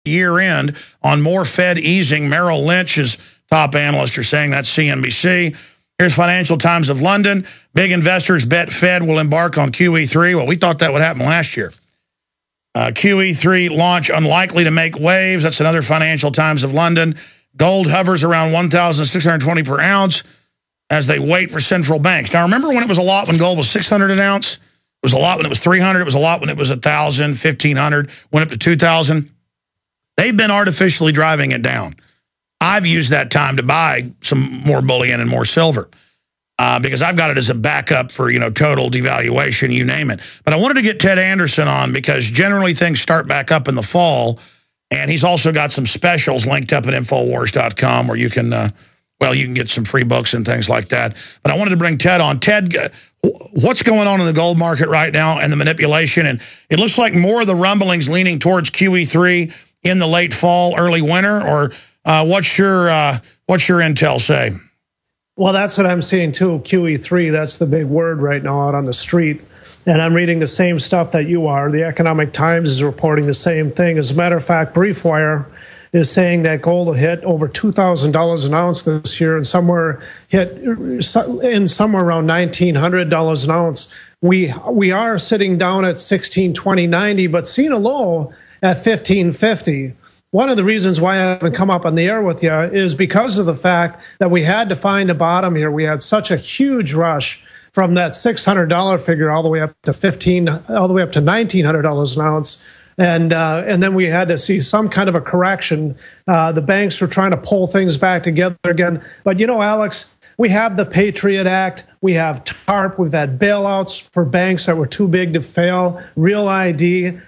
year end on more Fed easing. Merrill Lynch's top analysts are saying that's CNBC. Here's Financial Times of London. Big investors bet Fed will embark on QE3. Well, we thought that would happen last year. QE3 launch unlikely to make waves. That's another Financial Times of London. Gold hovers around 1,620 per ounce as they wait for central banks. Now, remember when it was a lot when gold was 600 an ounce? It was a lot when it was 300. It was a lot when it was 1,000, 1,500, went up to 2,000. They've been artificially driving it down. I've used that time to buy some more bullion and more silver because I've got it as a backup for, total devaluation, you name it. But I wanted to get Ted Anderson on because generally things start back up in the fall. And he's also got some specials linked up at Infowars.com where you can, you can get some free books and things like that. But I wanted to bring Ted on. Ted, what's going on in the gold market right now and the manipulation? And it looks like more of the rumblings leaning towards QE3 in the late fall, early winter, or what's your intel say? Well, that's what I'm seeing too. QE3, that's the big word right now out on the street. And I'm reading the same stuff that you are. The Economic Times is reporting the same thing. As a matter of fact, BriefWire is saying that gold will hit over $2,000 an ounce this year and somewhere around $1,900 an ounce. We are sitting down at 1620.90, but seeing a low at 1550. One of the reasons why I haven't come up on the air with you is because of the fact that we had to find a bottom here. We had such a huge rush from that $600 figure all the way up to $1,900 an ounce. And then we had to see some kind of a correction. The banks were trying to pull things back together again. But, Alex, we have the Patriot Act. We have TARP. We've had bailouts for banks that were too big to fail, Real ID.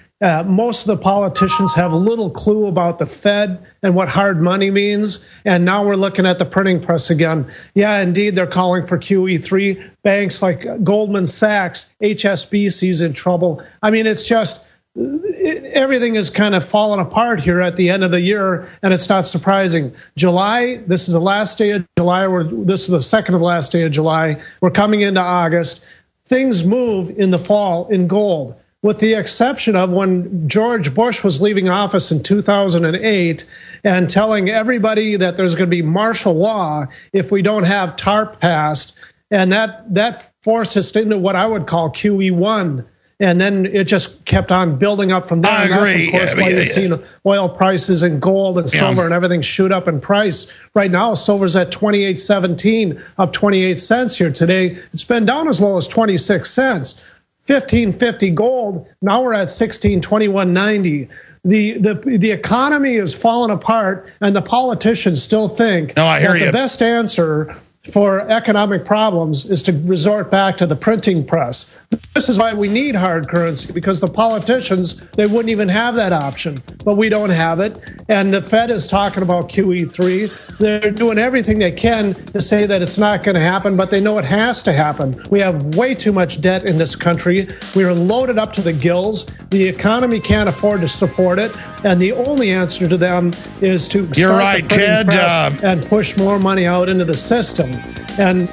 Most of the politicians have little clue about the Fed and what hard money means. And now we're looking at the printing press again. Yeah, indeed, they're calling for QE3. Banks like Goldman Sachs, HSBC's in trouble. I mean, it's just everything is kind of falling apart here at the end of the year, and it's not surprising. July, this is the last day of July. This is the second of the last day of July. We're coming into August. Things move in the fall in gold, with the exception of when George Bush was leaving office in 2008 and telling everybody that there's going to be martial law if we don't have TARP passed. And that forced us into what I would call QE1. And then it just kept on building up from there. I agree. That's, of course, why you've seen oil prices and gold and silver and everything shoot up in price. Right now, silver's at $28.17, up 28 cents here today. It's been down as low as 26 cents. 1550 gold. Now we're at 1621.90. The economy is falling apart, and the politicians still think that the best answer for economic problems is to resort back to the printing press. This is why we need hard currency, because the politicians, they wouldn't even have that option, but we don't have it. And the Fed is talking about QE3. They're doing everything they can to say that it's not going to happen, but they know it has to happen. We have way too much debt in this country. We are loaded up to the gills. The economy can't afford to support it. And the only answer to them is to start the printing press and push more money out into the system. And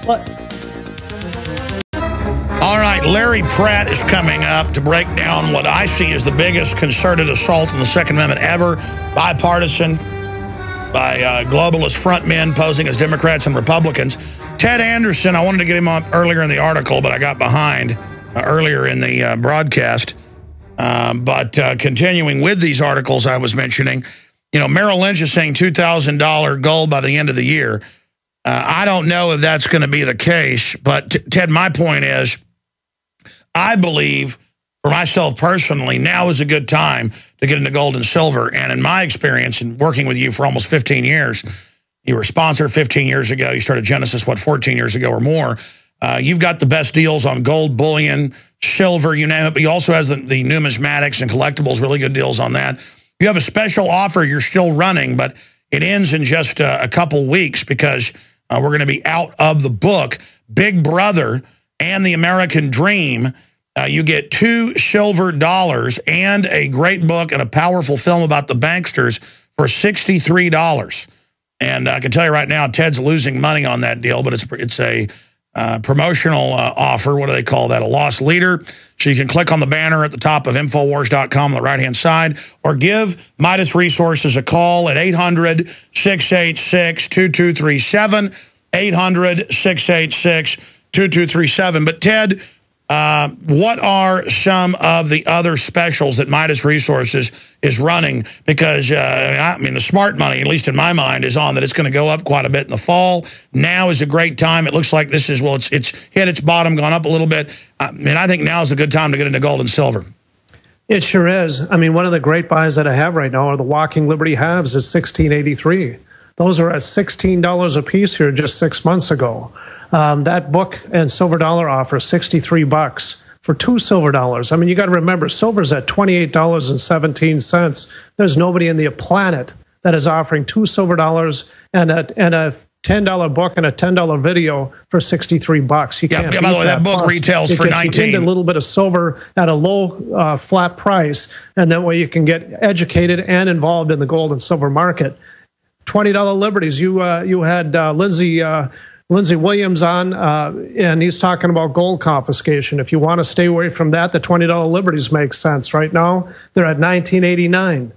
all right, Larry Pratt is coming up to break down what I see as the biggest concerted assault on the Second Amendment ever, bipartisan, by globalist frontmen posing as Democrats and Republicans. Ted Anderson, I wanted to get him up earlier in the article, but I got behind earlier in the broadcast. But continuing with these articles I was mentioning, Merrill Lynch is saying $2,000 gold by the end of the year. I don't know if that's going to be the case, but Ted, my point is, I believe, for myself personally, now is a good time to get into gold and silver. And in my experience, in working with you for almost 15 years, you were a sponsor 15 years ago. You started Genesis, 14 years ago or more. You've got the best deals on gold, bullion, silver, you name it. But you also has the numismatics and collectibles, really good deals on that. You have a special offer you're still running, but it ends in just a couple weeks because we're going to be out of the book, Big Brother and the American Dream. You get $2 silver and a great book and a powerful film about the banksters for $63. And I can tell you right now, Ted's losing money on that deal, but it's a promotional offer. What do they call that? A lost leader. So you can click on the banner at the top of Infowars.com on the right-hand side, or give Midas Resources a call at 800-686-2237, 800-686-2237. But Ted, what are some of the other specials that Midas Resources is running? Because, I mean, the smart money, at least in my mind, is on that it's going to go up quite a bit in the fall. Now is a great time. It looks like this is, well, it's hit its bottom, gone up a little bit. And I think now is a good time to get into gold and silver. It sure is. I mean, one of the great buys that I have right now are the Walking Liberty halves at $16.83. Those are at $16 a piece here just 6 months ago. That book and silver dollar offer $63 for 2 silver dollars. I mean, you got to remember, silver's at $28.17. There's nobody in the planet that is offering 2 silver dollars and a $10 book and a $10 video for $63. You can't beat by the way, that book retails for $19. A little bit of silver at a low flat price, and that way you can get educated and involved in the gold and silver market. $20 liberties. You had Lindsey Williams on, and he's talking about gold confiscation. If you want to stay away from that, the $20 liberties make sense. Right now, they're at $19.89.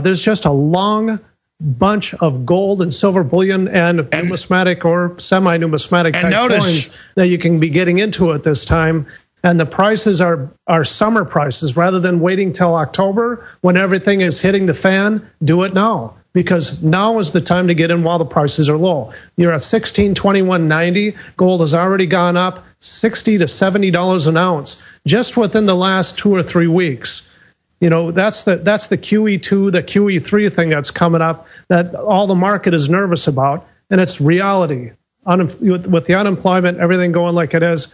There's just a long bunch of gold and silver bullion and numismatic or semi-numismatic type coins that you can be getting into at this time. And the prices are summer prices. Rather than waiting till October when everything is hitting the fan, do it now. Because now is the time to get in while the prices are low. You're at $1621.90. Gold has already gone up $60 to $70 an ounce just within the last 2 or 3 weeks. You know, that's the QE2, the QE3 thing that's coming up that all the market is nervous about, and it's reality. With the unemployment, everything going like it is,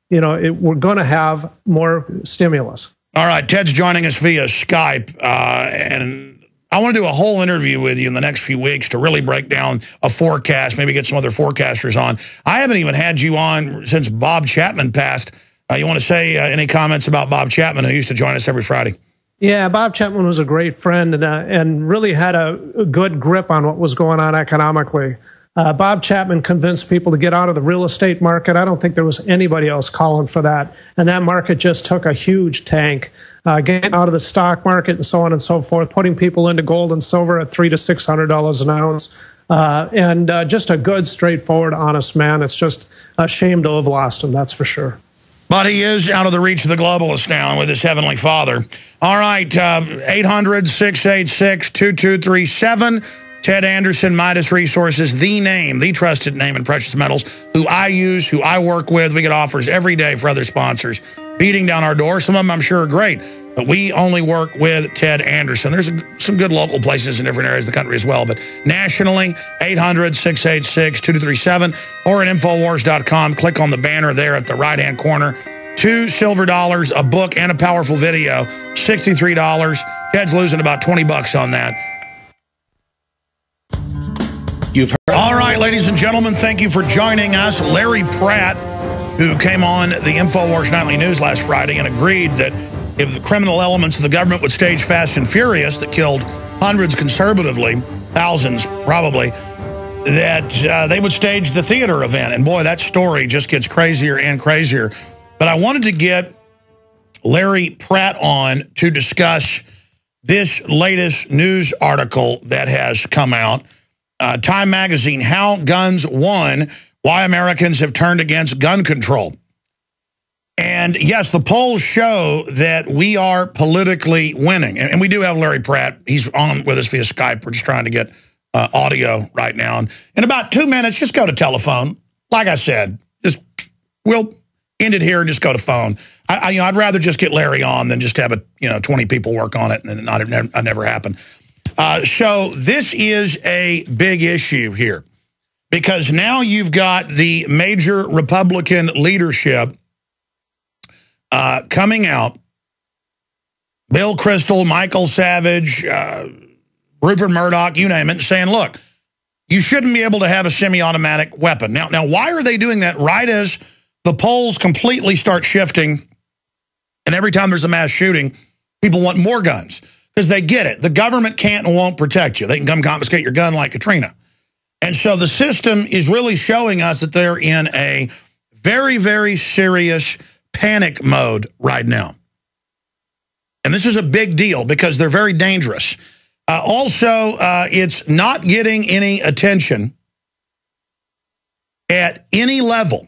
you know, we're going to have more stimulus. All right, Ted's joining us via Skype, and I want to do a whole interview with you in the next few weeks to really break down a forecast, maybe get some other forecasters on. I haven't even had you on since Bob Chapman passed. You want to say any comments about Bob Chapman, who used to join us every Friday? Yeah, Bob Chapman was a great friend and really had a good grip on what was going on economically. Bob Chapman convinced people to get out of the real estate market. I don't think there was anybody else calling for that. And that market just took a huge tank. Getting out of the stock market and so on and so forth, putting people into gold and silver at $300 to $600 an ounce. And just a good, straightforward, honest man. It's just a shame to have lost him, that's for sure. But he is out of the reach of the globalists now with his heavenly father. All right, 800-686-2237. Ted Anderson, Midas Resources, the trusted name in precious metals, who I use, who I work with. We get offers every day for other sponsors beating down our door. Some of them I'm sure are great, but we only work with Ted Anderson. There's some good local places in different areas of the country as well, but nationally, 800-686-2237 or at Infowars.com. Click on the banner there at the right-hand corner. 2 silver dollars, a book, and a powerful video, $63. Ted's losing about $20 on that. You've heard. All right, ladies and gentlemen, thank you for joining us. Larry Pratt, who came on the InfoWars Nightly News last Friday and agreed that if the criminal elements of the government would stage Fast and Furious that killed hundreds conservatively, thousands probably, that they would stage the theater event. And boy, that story just gets crazier and crazier. But I wanted to get Larry Pratt on to discuss this latest news article that has come out. Time Magazine, How Guns Won, Why Americans Have Turned Against Gun Control. And yes, the polls show that we are politically winning. And we do have Larry Pratt. He's on with us via Skype. We're just trying to get audio right now. And in about 2 minutes, just go to telephone. Like I said, we'll end it here and just go to phone. I'd rather just get Larry on than just have 20 people work on it and then it never happen. So this is a big issue here because now you've got the major Republican leadership coming out, Bill Kristol, Michael Savage, Rupert Murdoch, you name it, saying, look, you shouldn't be able to have a semi-automatic weapon. Now, why are they doing that right as the polls completely start shifting and every time there's a mass shooting, people want more guns? Because they get it. The government can't and won't protect you. They can come confiscate your gun like Katrina. And so the system is really showing us that they're in a very, very serious panic mode right now. And this is a big deal because they're very dangerous. Also, it's not getting any attention at any level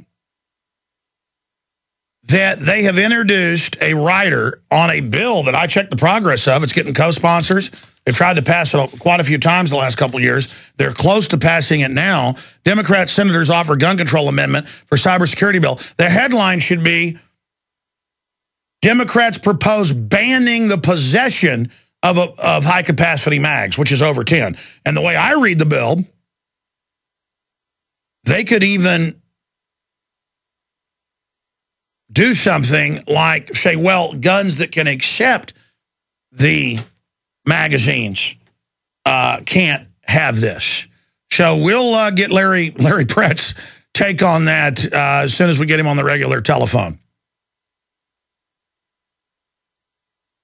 that they have introduced a rider on a bill that I checked the progress of. It's getting co-sponsors. They've tried to pass it quite a few times the last couple of years. They're close to passing it now. Democrat senators offer gun control amendment for cybersecurity bill. The headline should be, Democrats propose banning the possession of high-capacity mags, which is over 10. And the way I read the bill, they could even do something like say, well, guns that can accept the magazines can't have this. So we'll get Larry Pratt's take on that as soon as we get him on the regular telephone.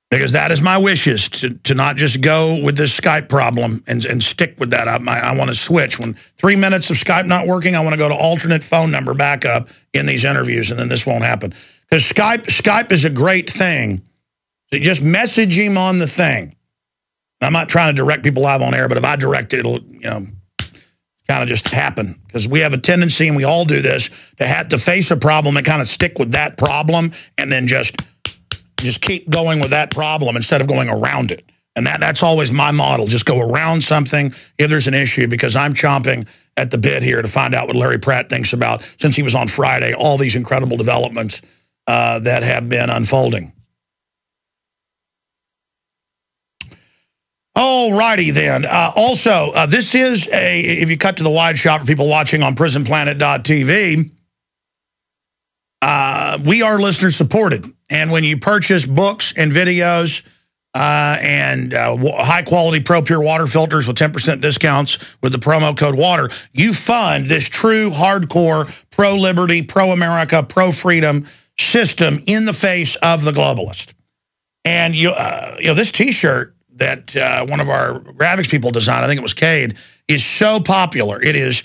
Because that is my wishes, to not just go with this Skype problem and stick with that. I want to switch. When 3 minutes of Skype not working, I want to go to alternate phone number backup in these interviews, and then this won't happen. Because Skype is a great thing. So just message him on the thing. I'm not trying to direct people live on air, but if I direct it, it'll kind of just happen. Because we have a tendency, and we all do this, to have to face a problem and kind of stick with that problem and then just keep going with that problem instead of going around it. And that's always my model. Just go around something if there's an issue, because I'm chomping at the bit here to find out what Larry Pratt thinks about, since he was on Friday, all these incredible developments that have been unfolding. All righty then. Also, this is if you cut to the wide shot for people watching on Prisonplanet.tv, we are listener supported. And when you purchase books and videos and high-quality Pro-Pure water filters with 10% discounts with the promo code WATER, you fund this true, hardcore, pro-liberty, pro-America, pro-freedom system in the face of the globalist. And this T-shirt that one of our graphics people designed, I think it was Cade, is so popular. It is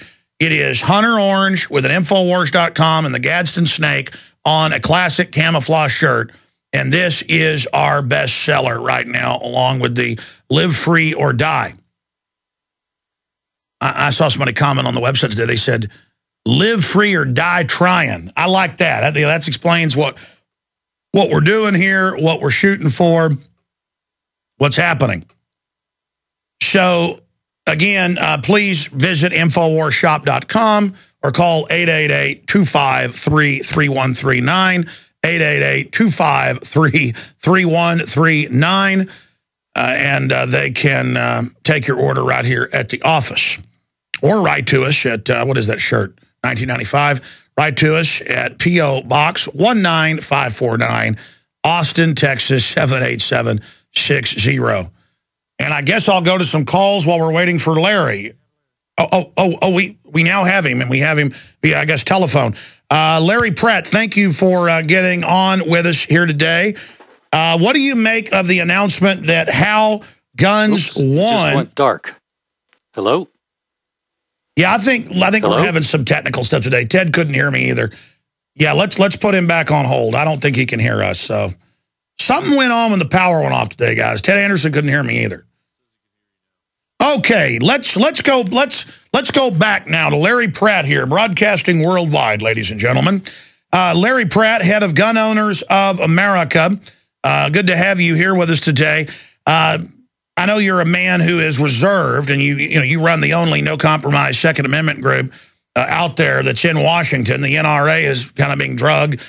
hunter orange with an Infowars.com and the Gadsden snake on a classic camouflage shirt. And this is our best seller right now, along with the Live Free or Die. I saw somebody comment on the website today. They said, live free or die trying. I like that. That explains what we're doing here, what we're shooting for, what's happening. So, again, please visit InfoWarsShop.com or call 888-253-3139, 888-253-3139, and they can take your order right here at the office. Or write to us at, what is that shirt, 1995? Write to us at P.O. Box 19549, Austin, Texas, 78760. And I guess I'll go to some calls while we're waiting for Larry. We now have him, and we have him via, I guess, telephone. Larry Pratt, thank you for getting on with us here today. What do you make of the announcement that how guns won? Just went dark. Hello? Yeah, I think Hello? We're having some technical stuff today. Ted couldn't hear me either. Yeah, let's put him back on hold. I don't think he can hear us. So something went on when the power went off today, guys. Ted Anderson couldn't hear me either. Okay, let's go back now to Larry Pratt here, broadcasting worldwide, ladies and gentlemen. Larry Pratt, head of Gun Owners of America. Good to have you here with us today. I know you're a man who is reserved, and you run the only no compromise Second Amendment group out there that's in Washington. The NRA is kind of being drugged